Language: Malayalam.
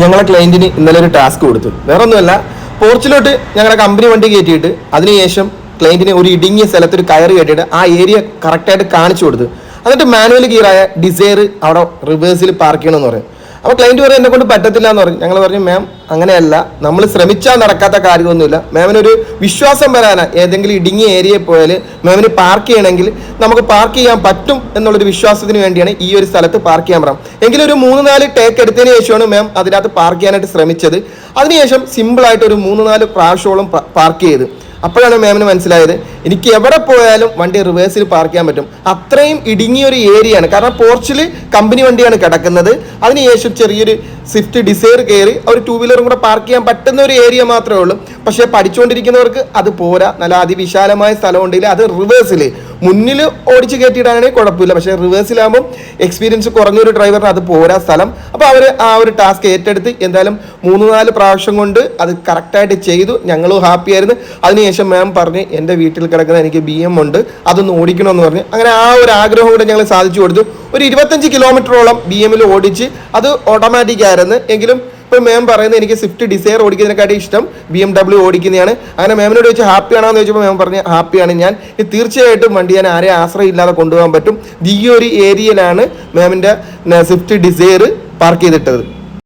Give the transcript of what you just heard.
ഞങ്ങളെ ക്ലയന്റിന് ഇന്നലെ ഒരു ടാസ്ക് കൊടുത്തു. വേറെ ഒന്നുമല്ല, പോർച്ചിലോട്ട് ഞങ്ങളുടെ കമ്പനി വണ്ടി കയറ്റിയിട്ട് അതിനുശേഷം ക്ലയന്റിന് ഒരു ഇടുങ്ങിയ സ്ഥലത്ത് ഒരു കയറ് കയറ്റിയിട്ട് ആ ഏരിയ കറക്റ്റായിട്ട് കാണിച്ചു കൊടുത്തു. എന്നിട്ട് മാനുവൽ ഗിയറായ ഡിസയർ അവിടെ റിവേഴ്സിൽ പാർക്ക് ചെയ്യണമെന്ന് പറയും. അപ്പോൾ ക്ലയന്റ് പറയും എന്നെ കൊണ്ട് പറ്റത്തില്ല എന്ന് പറയും. ഞങ്ങൾ പറഞ്ഞു മാം അങ്ങനെയല്ല, നമ്മൾ ശ്രമിച്ചാൽ നടക്കാത്ത കാര്യമൊന്നുമില്ല. മാമിനൊരു വിശ്വാസം വരാനാണ് ഏതെങ്കിലും ഇടുങ്ങിയ ഏരിയയിൽ പോയാൽ മാമിന് പാർക്ക് ചെയ്യണമെങ്കിൽ നമുക്ക് പാർക്ക് ചെയ്യാൻ പറ്റും എന്നുള്ളൊരു വിശ്വാസത്തിന് വേണ്ടിയാണ് ഈ ഒരു സ്ഥലത്ത് പാർക്ക് ചെയ്യാൻ പറയാം. എങ്കിലും ഒരു 3-4 ടേക്ക് എടുത്തതിന് ശേഷമാണ് മാം അതിനകത്ത് പാർക്ക് ചെയ്യാനായിട്ട് ശ്രമിച്ചത്. അതിനുശേഷം സിമ്പിളായിട്ട് ഒരു 3-4 പ്രാവശ്യത്തോളം പാർക്ക് ചെയ്ത് അപ്പോഴാണ് മാമിന് മനസ്സിലായത് എനിക്ക് എവിടെ പോയാലും വണ്ടി റിവേഴ്സിൽ പാർക്ക് ചെയ്യാൻ പറ്റും. അത്രയും ഇടുങ്ങിയൊരു ഏരിയയാണ്. കാരണം പോർച്ചിൽ കമ്പനി വണ്ടിയാണ് കിടക്കുന്നത്. അതിനുശേഷം ചെറിയൊരു സ്വിഫ്റ്റ് ഡിസയർ കയറി ഒരു 2 വീലറും കൂടെ പാർക്ക് ചെയ്യാൻ പറ്റുന്ന ഒരു ഏരിയ മാത്രമേ ഉള്ളൂ. പക്ഷേ പഠിച്ചുകൊണ്ടിരിക്കുന്നവർക്ക് അത് പോരാ. നല്ല അതിവിശാലമായ സ്ഥലമുണ്ടെങ്കിൽ അത് റിവേഴ്സിൽ മുന്നിൽ ഓടിച്ച് കയറ്റിയിടാനാണെങ്കിൽ കുഴപ്പമില്ല. പക്ഷേ റിവേഴ്സിലാകുമ്പോൾ എക്സ്പീരിയൻസ് കുറഞ്ഞൊരു ഡ്രൈവറിന് അത് പോരാ സ്ഥലം. അപ്പോൾ അവർ ആ ഒരു ടാസ്ക് ഏറ്റെടുത്ത് എന്തായാലും 3-4 പ്രാവശ്യം കൊണ്ട് അത് കറക്റ്റായിട്ട് ചെയ്തു. ഞങ്ങളും ഹാപ്പി ആയിരുന്നു. അതിനുശേഷം മാം പറഞ്ഞ് എൻ്റെ വീട്ടിൽ കിടക്കുന്ന എനിക്ക് BM ഉണ്ട്, അതൊന്ന് ഓടിക്കണമെന്ന് പറഞ്ഞ് അങ്ങനെ ആ ഒരു ആഗ്രഹം കൂടെ ഞങ്ങൾ സാധിച്ചു കൊടുത്തു. ഒരു 25 കിലോമീറ്ററോളം BM-ൽ ഓടിച്ച് അത് ഓട്ടോമാറ്റിക് ആയിരുന്നു. എങ്കിലും ഇപ്പോൾ മാം പറയുന്നത് എനിക്ക് സ്വിഫ്റ്റ് ഡിസയർ ഓടിക്കുന്നതിനെക്കാട്ടി ഇഷ്ടം BMW ഓടിക്കുന്നതാണ്. അങ്ങനെ മാമിനോട് ചോദിച്ചാൽ ഹാപ്പിയാണോ എന്ന് ചോദിച്ചപ്പോൾ മാം പറഞ്ഞ് ഹാപ്പിയാണ് ഞാൻ. തീർച്ചയായിട്ടും വണ്ടി ഞാൻ ആരെയും ആശ്രയം ഇല്ലാതെ കൊണ്ടുപോകാൻ പറ്റും. ഈ ഒരു ഏരിയയിലാണ് മാമിൻ്റെ സ്വിഫ്റ്റ് ഡിസയർ പാർക്ക് ചെയ്തിട്ടത്.